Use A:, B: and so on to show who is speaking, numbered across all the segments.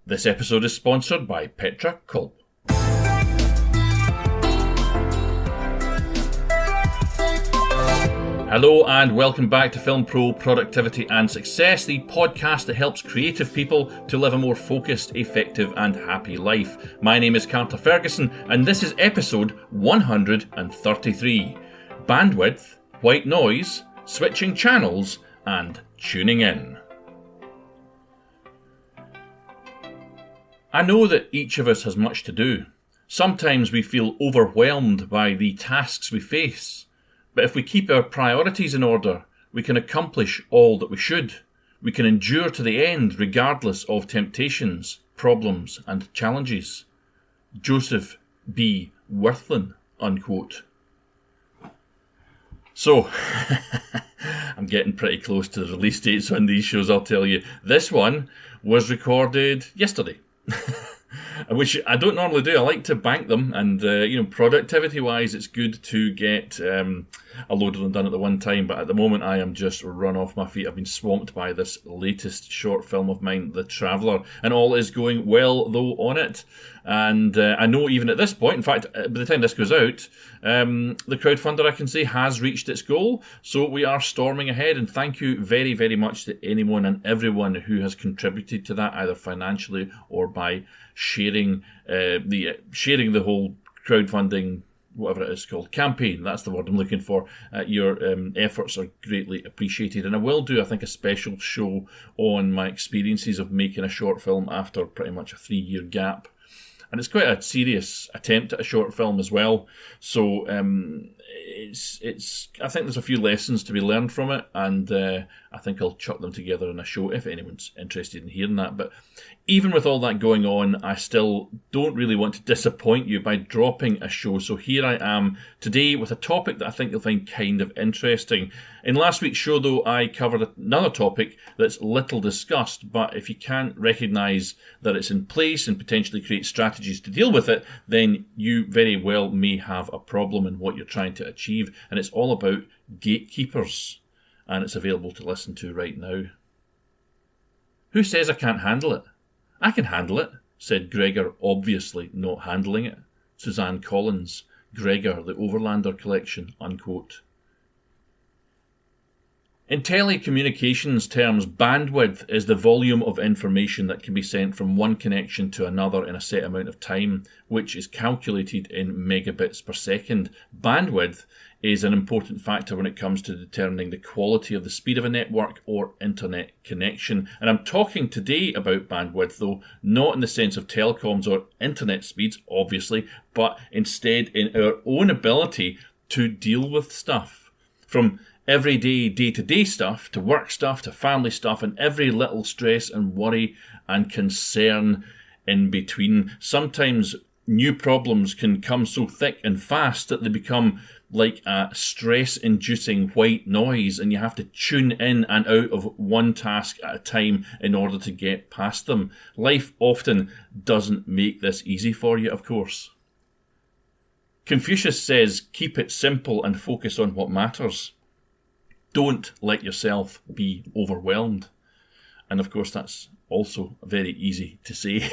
A: This episode is sponsored by Petra Kolb. Hello and welcome back to Film Pro Productivity and Success, the podcast that helps creative people to live a more focused, effective and happy life. My name is Carter Ferguson and this is episode 133. Bandwidth, white noise, switching channels and tuning in. I know that each of us has much to do. Sometimes we feel overwhelmed by the tasks we face. But if we keep our priorities in order, we can accomplish all that we should. We can endure to the end regardless of temptations, problems and challenges. Joseph B. Wirthlin, unquote. So, I'm getting pretty close to the release dates on these shows, I'll tell you. This one was recorded yesterday. Which I don't normally do. I like to bank them, and productivity-wise, it's good to get a load of them done at the one time. But at the moment, I am just run off my feet. I've been swamped by this latest short film of mine, The Traveller, and all is going well though on it. And I know even at this point, in fact, by the time this goes out, the crowdfunder, I can say, has reached its goal. So we are storming ahead, and thank you very, very much to anyone and everyone who has contributed to that, either financially or by sharing the whole crowdfunding, whatever it is called, campaign. That's the word I'm looking for. Your efforts are greatly appreciated, and I will do, I think, a special show on my experiences of making a short film after pretty much a 3-year gap. And it's quite a serious attempt at a short film as well. So it's. I think there's a few lessons to be learned from it, and I think I'll chuck them together in a show if anyone's interested in hearing that. But even with all that going on, I still don't really want to disappoint you by dropping a show. So here I am today with a topic that I think you'll find kind of interesting. In last week's show, though, I covered another topic that's little discussed, but if you can't recognise that it's in place and potentially create strategies to deal with it, then you very well may have a problem in what you're trying to achieve. And it's all about gatekeepers. And it's available to listen to right now. Who says I can't handle it? I can handle it, said Gregor, obviously not handling it. Suzanne Collins, Gregor the Overlander Collection, unquote. In telecommunications terms, bandwidth is the volume of information that can be sent from one connection to another in a set amount of time, which is calculated in megabits per second. Bandwidth is an important factor when it comes to determining the quality of the speed of a network or internet connection. And I'm talking today about bandwidth, though, not in the sense of telecoms or internet speeds, obviously, but instead in our own ability to deal with stuff. From everyday, day-to-day stuff, to work stuff, to family stuff, and every little stress and worry and concern in between. Sometimes new problems can come so thick and fast that they become like a stress-inducing white noise, and you have to tune in and out of one task at a time in order to get past them. Life often doesn't make this easy for you, of course. Confucius says, keep it simple and focus on what matters. Don't let yourself be overwhelmed. And of course, that's also very easy to say.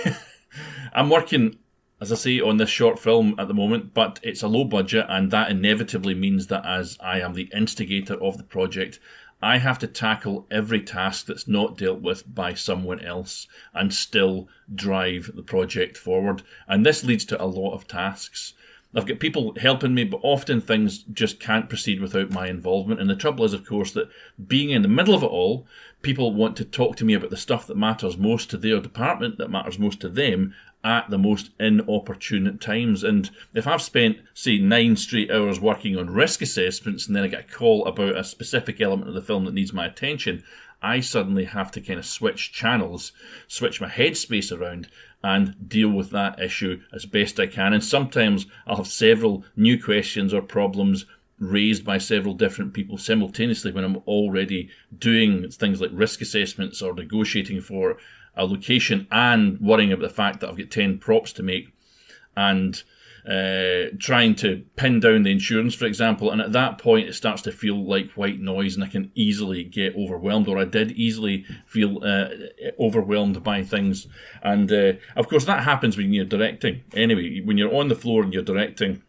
A: I'm working, as I say, on this short film at the moment, but it's a low budget, and that inevitably means that as I am the instigator of the project, I have to tackle every task that's not dealt with by someone else and still drive the project forward. And this leads to a lot of tasks. I've got people helping me, but often things just can't proceed without my involvement. And the trouble is, of course, that being in the middle of it all, people want to talk to me about the stuff that matters most to their department, that matters most to them, at the most inopportune times. And if I've spent, say, 9 straight hours working on risk assessments and then I get a call about a specific element of the film that needs my attention, I suddenly have to kind of switch channels, switch my headspace around and deal with that issue as best I can. And sometimes I'll have several new questions or problems raised by several different people simultaneously when I'm already doing things like risk assessments or negotiating for a location and worrying about the fact that I've got 10 props to make. And trying to pin down the insurance, for example, and at that point it starts to feel like white noise, and I can easily get overwhelmed, or I did easily feel overwhelmed by things. And of course that happens when you're directing. Anyway, when you're on the floor and you're directing,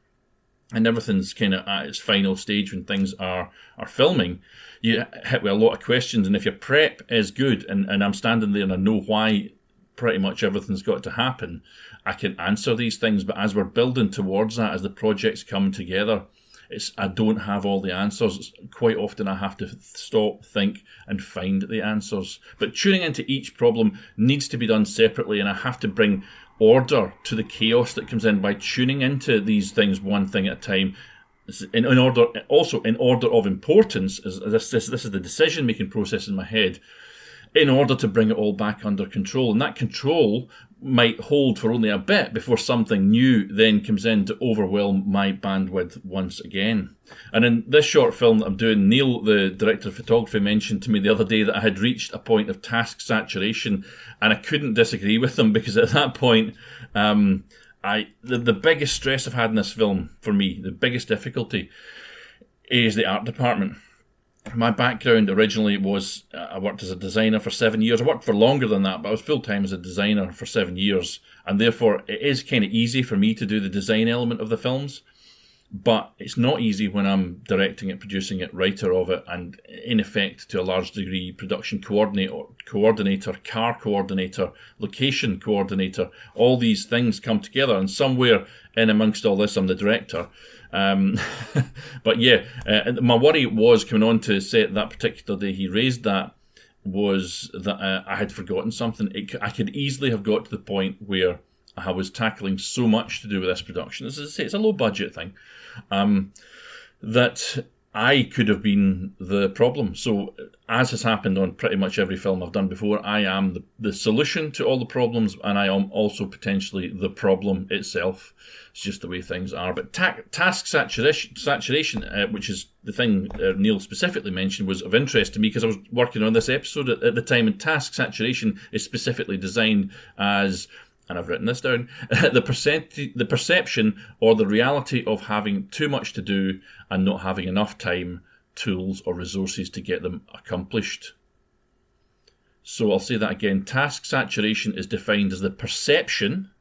A: and everything's kind of at its final stage when things are filming, you hit with a lot of questions, and if your prep is good, and I'm standing there and I know why pretty much everything's got to happen, I can answer these things. But as we're building towards that, as the projects come together, I don't have all the answers. Quite often I have to stop, think, and find the answers. But tuning into each problem needs to be done separately, and I have to bring order to the chaos that comes in by tuning into these things one thing at a time. In order of importance, this is the decision-making process in my head, in order to bring it all back under control. And that control might hold for only a bit before something new then comes in to overwhelm my bandwidth once again. And in this short film that I'm doing, Neil, the director of photography, mentioned to me the other day that I had reached a point of task saturation, and I couldn't disagree with him, because at that point, the biggest stress I've had in this film, for me, the biggest difficulty, is the art department. My background originally was, I worked as a designer for 7 years. I worked for longer than that, but I was full-time as a designer for 7 years. And therefore, it is kind of easy for me to do the design element of the films. But it's not easy when I'm directing it, producing it, writer of it, and in effect, to a large degree, production coordinator, car coordinator, location coordinator. All these things come together, and somewhere in amongst all this, I'm the director. But yeah, my worry was, coming on to set that particular day he raised that, was that I had forgotten something. I could easily have got to the point where I was tackling so much to do with this production. As I say, it's a low budget thing, that I could have been the problem. So, as has happened on pretty much every film I've done before, I am the solution to all the problems, and I am also potentially the problem itself. It's just the way things are. But task saturation, which is the thing Neil specifically mentioned, was of interest to me because I was working on this episode at the time, and task saturation is specifically designed as, and I've written this down, the perception or the reality of having too much to do and not having enough time, tools, or resources to get them accomplished. So I'll say that again. Task saturation is defined as the perception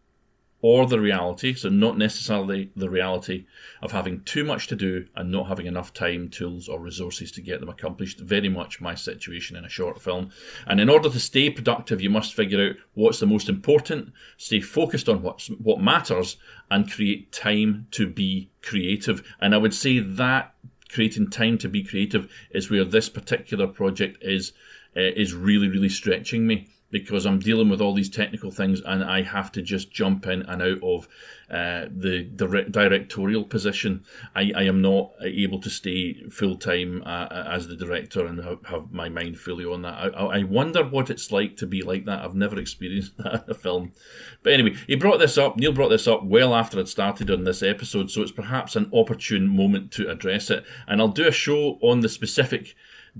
A: or the reality, so not necessarily the reality, of having too much to do and not having enough time, tools, or resources to get them accomplished. Very much my situation in a short film. And in order to stay productive, you must figure out what's the most important, stay focused on what matters, and create time to be creative. And I would say that creating time to be creative is where this particular project is really, really stretching me, because I'm dealing with all these technical things and I have to just jump in and out of the directorial position. I am not able to stay full-time as the director and have my mind fully on that. I wonder what it's like to be like that. I've never experienced that in a film. But anyway, Neil brought this up well after I'd started on this episode, so it's perhaps an opportune moment to address it. And I'll do a show on the specific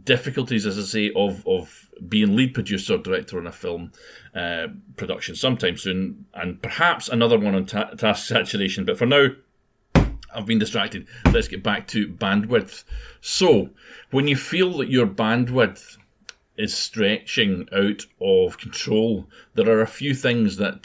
A: difficulties, as I say, of being lead producer or director on a film production sometime soon, and perhaps another one on task saturation. But for now, I've been distracted. Let's get back to bandwidth. So, when you feel that your bandwidth is stretching out of control, there are a few things that,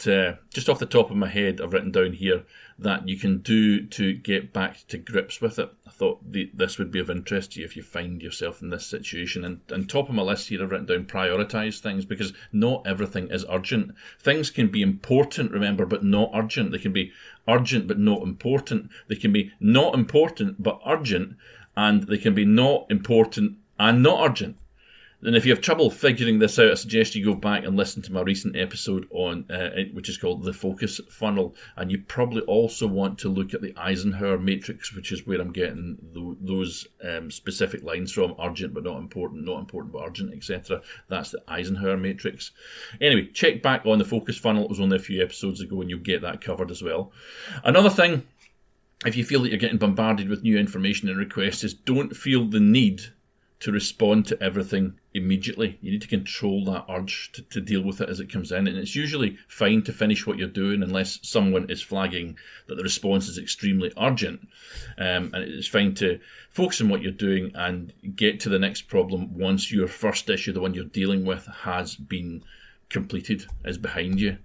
A: just off the top of my head, I've written down here that you can do to get back to grips with it. I thought this would be of interest to you if you find yourself in this situation. And top of my list here, I've written down prioritise things, because not everything is urgent. Things can be important, remember, but not urgent. They can be urgent but not important. They can be not important but urgent, and they can be not important and not urgent. And if you have trouble figuring this out, I suggest you go back and listen to my recent episode on which is called The Focus Funnel. And you probably also want to look at the Eisenhower matrix, which is where I'm getting those specific lines from: urgent but not important but urgent, etc. That's the Eisenhower matrix. Anyway, check back on The Focus Funnel. It was only a few episodes ago, and you'll get that covered as well. Another thing, if you feel that you're getting bombarded with new information and requests, is don't feel the need to respond to everything immediately. You need to control that urge to deal with it as it comes in. And it's usually fine to finish what you're doing unless someone is flagging that the response is extremely urgent. And it's fine to focus on what you're doing and get to the next problem once your first issue, the one you're dealing with, has been completed, is behind you.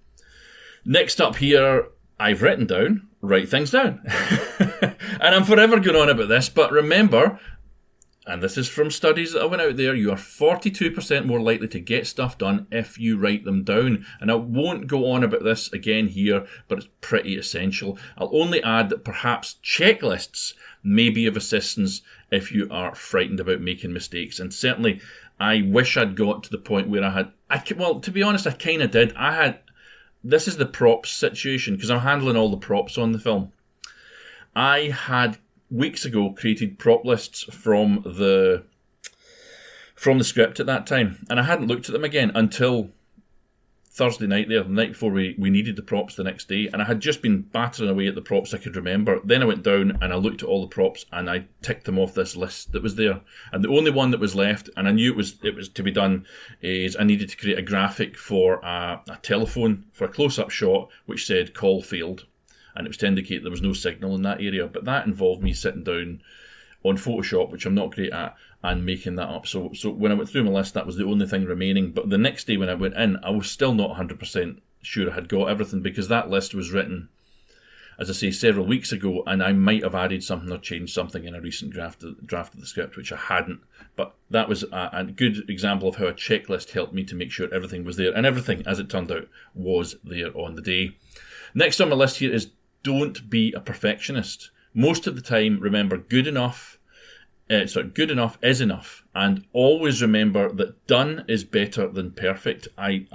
A: Next up here, I've written down, write things down. And I'm forever going on about this, but remember, and this is from studies that I went out there, you are 42% more likely to get stuff done if you write them down. And I won't go on about this again here, but it's pretty essential. I'll only add that perhaps checklists may be of assistance if you are frightened about making mistakes. And certainly, I wish I'd got to the point where well, to be honest, I kind of did. This is the props situation, because I'm handling all the props on the film. I had weeks ago created prop lists from the script at that time, and I hadn't looked at them again until Thursday night there, the night before we needed the props the next day, and I had just been battering away at the props I could remember. Then I went down and I looked at all the props and I ticked them off this list that was there, and the only one that was left, and I knew it was to be done, is I needed to create a graphic for a telephone, for a close-up shot which said call failed. And it was to indicate there was no signal in that area. But that involved me sitting down on Photoshop, which I'm not great at, and making that up. So when I went through my list, that was the only thing remaining. But the next day when I went in, I was still not 100% sure I had got everything, because that list was written, as I say, several weeks ago, and I might have added something or changed something in a recent draft of the script, which I hadn't. But that was a good example of how a checklist helped me to make sure everything was there. And everything, as it turned out, was there on the day. Next on my list here is don't be a perfectionist. Most of the time, remember, good enough is enough. And always remember that done is better than perfect.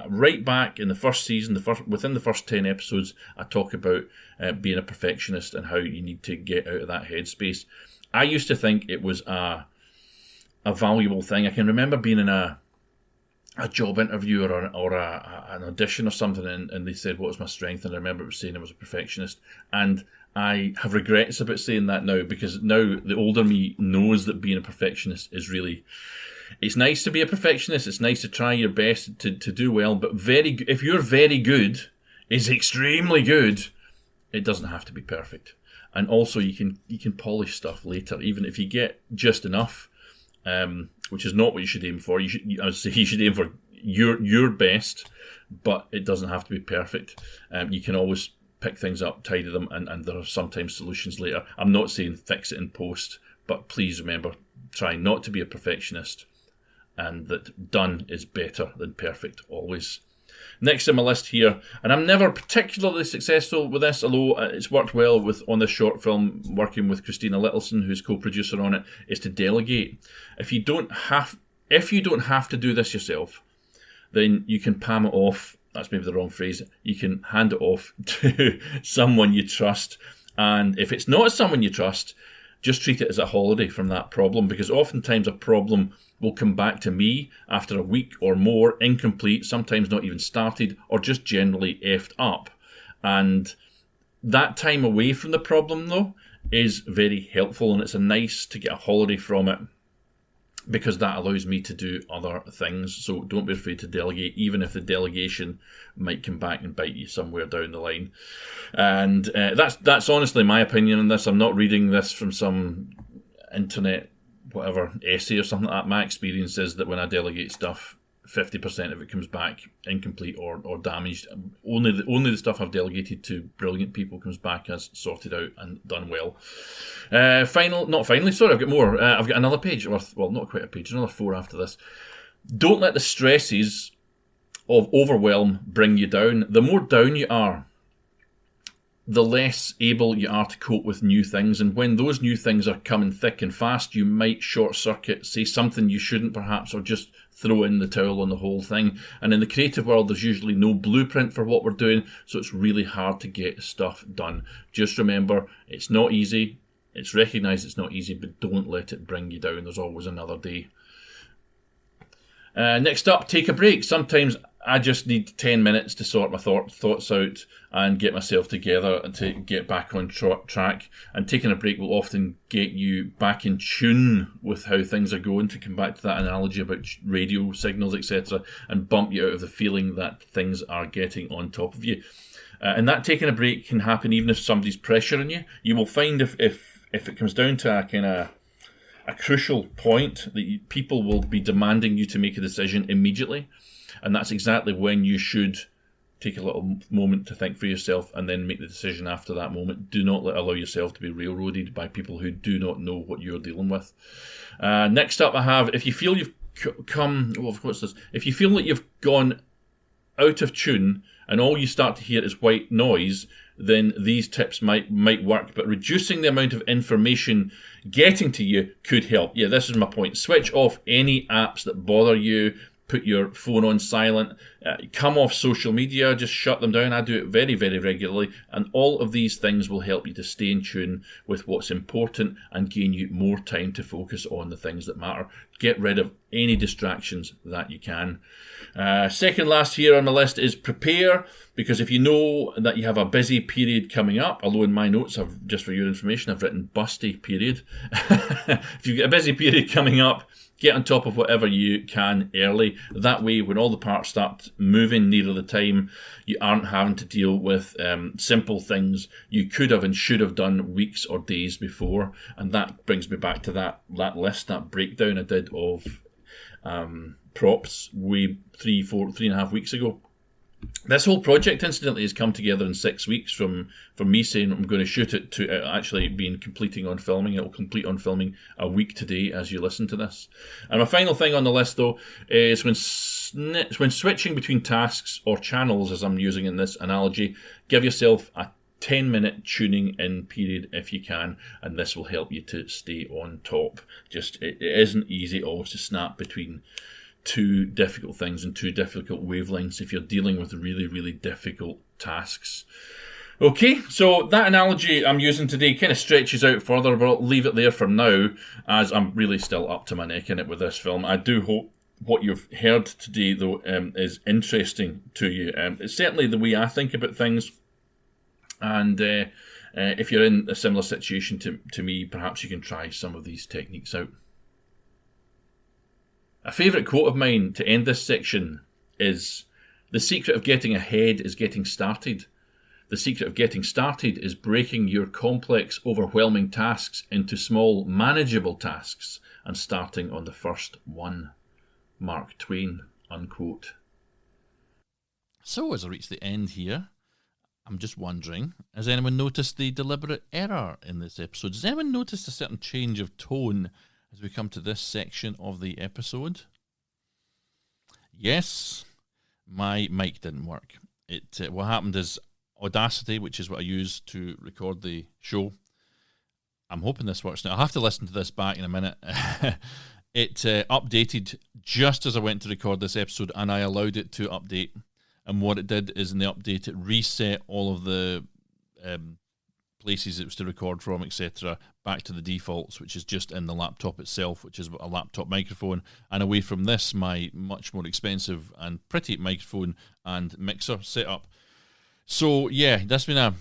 A: Right back in the first season, within the first 10 episodes, I talk about being a perfectionist and how you need to get out of that headspace. I used to think it was a valuable thing. I can remember being in a job interview or an audition or something, and they said, what was my strength? And I remember it was saying I was a perfectionist. And I have regrets about saying that now, because now the older me knows that being a perfectionist is really... It's nice to be a perfectionist. It's nice to try your best to do well. But if you're very good, is extremely good, it doesn't have to be perfect. And also you can polish stuff later, even if you get just enough. Which is not what you should aim for. You should aim for your best, but it doesn't have to be perfect. You can always pick things up, tidy them, and there are sometimes solutions later. I'm not saying fix it in post, but please remember, try not to be a perfectionist, and that done is better than perfect always. Next on my list here, and I'm never particularly successful with this, although it's worked well on this short film, working with Christina Littleson, who's co-producer on it, is to delegate. If you don't have to do this yourself, then you can palm it off. That's maybe the wrong phrase. You can hand it off to someone you trust. And if it's not someone you trust, just treat it as a holiday from that problem, because oftentimes a problem will come back to me after a week or more, incomplete, sometimes not even started, or just generally effed up. And that time away from the problem, though, is very helpful, and it's nice to get a holiday from it, because that allows me to do other things. So don't be afraid to delegate, even if the delegation might come back and bite you somewhere down the line. And that's honestly my opinion on this. I'm not reading this from some internet essay or something like that. My experience is that when I delegate stuff, 50% of it comes back incomplete or damaged. Only the stuff I've delegated to brilliant people comes back as sorted out and done well. I've got more. I've got another page, well, not quite a page, another 4 after this. Don't let the stresses of overwhelm bring you down. The more down you are, the less able you are to cope with new things. And when those new things are coming thick and fast, you might short circuit, say something you shouldn't perhaps, or just throw in the towel on the whole thing. And in the creative world, there's usually no blueprint for what we're doing, so it's really hard to get stuff done. Just remember, it's not easy. It's recognised it's not easy, but don't let it bring you down. There's always another day. Next up, take a break. Sometimes I just need 10 minutes to sort my thoughts out and get myself together and to get back on track. And taking a break will often get you back in tune with how things are going, to come back to that analogy about radio signals, etc., and bump you out of the feeling that things are getting on top of you. And that taking a break can happen even if somebody's pressuring you. You will find if it comes down to a kind of a crucial point that people will be demanding you to make a decision immediately. And that's exactly when you should take a little moment to think for yourself and then make the decision after that moment. Do not allow yourself to be railroaded by people who do not know what you're dealing with. Next up I have, if you feel you've if you feel that you've gone out of tune and all you start to hear is white noise, then these tips might work. But reducing the amount of information getting to you could help. Yeah, this is my point. Switch off any apps that bother you. Put your phone on silent, come off social media, just shut them down. I do it very, very regularly. And all of these things will help you to stay in tune with what's important and gain you more time to focus on the things that matter. Get rid of any distractions that you can. Second last here on the list is prepare, because if you know that you have a busy period coming up, although in my notes, just for your information, I've written busty period. If you've got a busy period coming up, get on top of whatever you can early. That way, when all the parts start moving nearer the time, you aren't having to deal with simple things you could have and should have done weeks or days before. And that brings me back to that list, that breakdown I did of props 3.5 weeks ago. This whole project, incidentally, has come together in 6 weeks from me saying I'm going to shoot it to actually being completing on filming. It will complete on filming a week today as you listen to this. And my final thing on the list, though, is when switching between tasks or channels, as I'm using in this analogy, give yourself a 10-minute tuning in period if you can, and this will help you to stay on top. It isn't easy always to snap between two difficult things and two difficult wavelengths if you're dealing with really, really difficult tasks. Okay, so that analogy I'm using today kind of stretches out further, but I'll leave it there for now, as I'm really still up to my neck in it with this film. I do hope what you've heard today, though, is interesting to you. It's certainly the way I think about things, and if you're in a similar situation to me, perhaps you can try some of these techniques out. A favourite quote of mine to end this section is, "The secret of getting ahead is getting started. The secret of getting started is breaking your complex, overwhelming tasks into small, manageable tasks and starting on the first one." Mark Twain, unquote.
B: So as I reach the end here, I'm just wondering, has anyone noticed the deliberate error in this episode? Has anyone noticed a certain change of tone as we come to this section of the episode? Yes, my mic didn't work. What happened is Audacity, which is what I use to record the show, I'm hoping this works now. I'll have to listen to this back in a minute. It updated just as I went to record this episode, and I allowed it to update. And what it did is in the update, it reset all of the places it was to record from, etc., back to the defaults, which is just in the laptop itself, which is a laptop microphone, and away from this, my much more expensive and pretty microphone and mixer setup. So yeah, that's been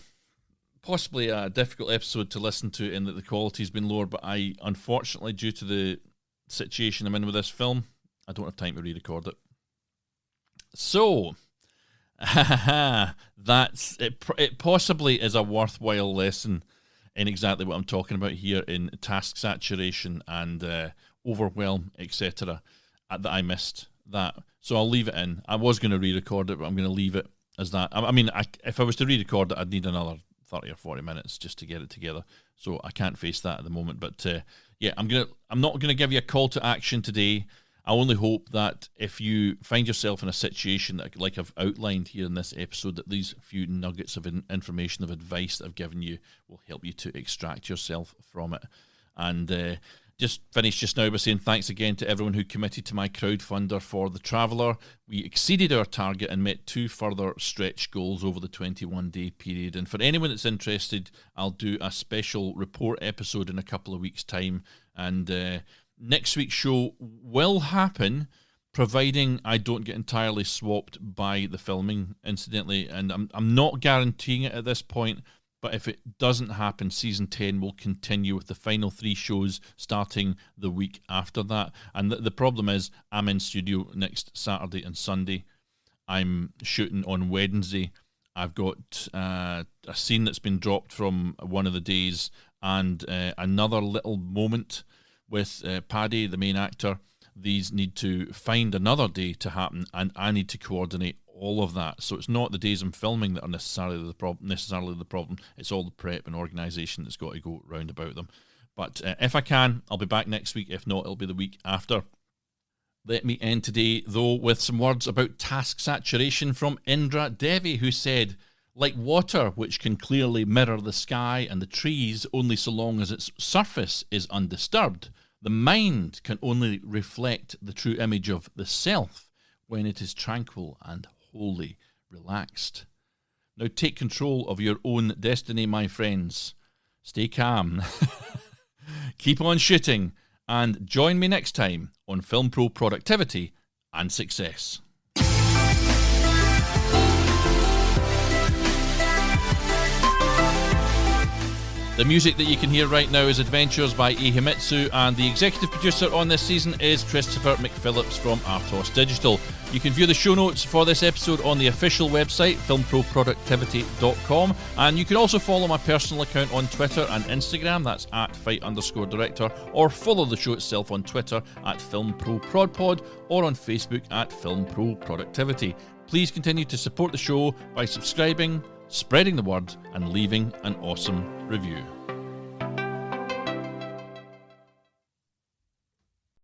B: possibly a difficult episode to listen to in that the quality's been lower, but I, unfortunately, due to the situation I'm in with this film, I don't have time to re-record it. So that's it. It possibly is a worthwhile lesson in exactly what I'm talking about here in task saturation and overwhelm, etc. That I missed that, so I'll leave it in. I was going to re-record it, but I'm going to leave it as that. I mean, if I was to re-record it, I'd need another 30 or 40 minutes just to get it together, so I can't face that at the moment. But yeah, I'm not gonna give you a call to action today. I only hope that if you find yourself in a situation that, like I've outlined here in this episode, that these few nuggets of information, of advice that I've given you will help you to extract yourself from it. And just finish just now by saying thanks again to everyone who committed to my crowdfunder for The Traveller. We exceeded our target and met 2 further stretch goals over the 21-day period. And for anyone that's interested, I'll do a special report episode in a couple of weeks' time. And next week's show will happen providing I don't get entirely swamped by the filming, incidentally, and I'm not guaranteeing it at this point, but if it doesn't happen, season 10 will continue with the final 3 shows starting the week after that. And the problem is, I'm in studio next Saturday and Sunday. I'm shooting on Wednesday. I've got a scene that's been dropped from one of the days, and another little moment with Paddy, the main actor. These need to find another day to happen, and I need to coordinate all of that. So it's not the days I'm filming that are necessarily the problem. It's all the prep and organisation that's got to go round about them. But if I can, I'll be back next week. If not, it'll be the week after. Let me end today, though, with some words about task saturation from Indra Devi, who said, like water, which can clearly mirror the sky and the trees only so long as its surface is undisturbed, the mind can only reflect the true image of the self when it is tranquil and wholly relaxed. Now take control of your own destiny, my friends. Stay calm. Keep on shooting, and join me next time on Film Pro Productivity and Success. The music that you can hear right now is Adventures by Ehimitsu, and the executive producer on this season is Christopher McPhillips from Artos Digital. You can view the show notes for this episode on the official website, filmproproductivity.com, and you can also follow my personal account on Twitter and Instagram, that's @fight_director, or follow the show itself on Twitter @FilmProProdPod, or on Facebook @FilmProProductivity. Please continue to support the show by subscribing, spreading the word, and leaving an awesome review.